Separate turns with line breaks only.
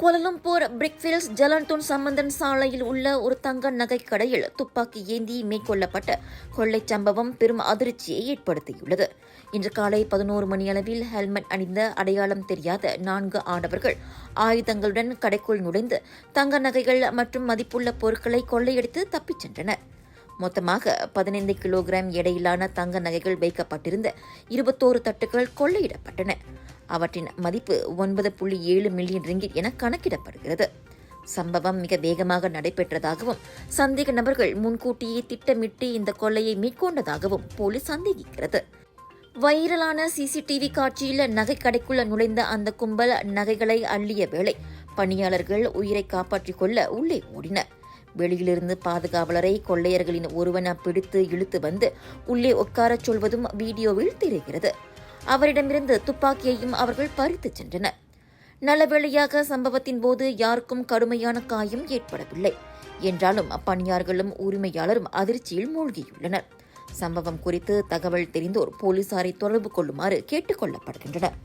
Kuala Lumpur Brickfields ஜலன்டூன் Sampanthan சாலையில் உள்ள ஒரு தங்க நகைக் கடையில் துப்பாக்கி ஏந்தி மேற்கொள்ளப்பட்ட கொள்ளைச் சம்பவம் பெரும் அதிர்ச்சியை ஏற்படுத்தியுள்ளது. இன்று காலை 11 மணியளவில் ஹெல்மெட் அணிந்த அடையாளம் தெரியாத 4 ஆடவர்கள் ஆயுதங்களுடன் கடைக்குள் நுழைந்து தங்க நகைகள் மற்றும் மதிப்புள்ள பொருட்களை கொள்ளையடித்து தப்பிச் சென்றனர். மொத்தமாக 15 கிலோகிராம் எடையிலான தங்க நகைகள் வைக்கப்பட்டிருந்த 21 தட்டுகள் கொள்ளையிடப்பட்டன. அவற்றின் மதிப்பு 9.7 மில்லியன் ரிங்கிட் என கணக்கிடப்படுகிறது. சம்பவம் மிக வேகமாக நடைபெற்றதாகவும் சந்தேக நபர்கள் முன்கூட்டியே திட்டமிட்டு இந்த கொள்ளையை மேற்கொண்டதாகவும் போலீஸ் சந்தேகிக்கிறது. வைரலான சிசிடிவி காட்சியில் நகைக்கடைக்குள்ள நுழைந்த அந்த கும்பல் நகைகளை அள்ளிய வேளை பணியாளர்கள் உயிரை காப்பாற்றிக் கொள்ள உள்ளே ஓடினர். வெளியிலிருந்து பாதுகாவலரை கொள்ளையர்களின் ஒருவன பிடித்து இழுத்து வந்து உள்ளே உட்காரச் சொல்வதும் வீடியோவில் தெரிகிறது. அவரிடமிருந்து துப்பாக்கியையும் அவர்கள் பறித்துச் சென்றனர். நல்லவேளையாக சம்பவத்தின் போது யாருக்கும் கடுமையான காயம் ஏற்படவில்லை என்றாலும் அப்பணியாளர்களும் உரிமையாளரும் அதிர்ச்சியில் மூழ்கியுள்ளனர். சம்பவம் குறித்து தகவல் தெரிந்தோர் போலீசாரை தொடர்பு கொள்ளுமாறு கேட்டுக் கொள்ளப்படுகின்றனர்.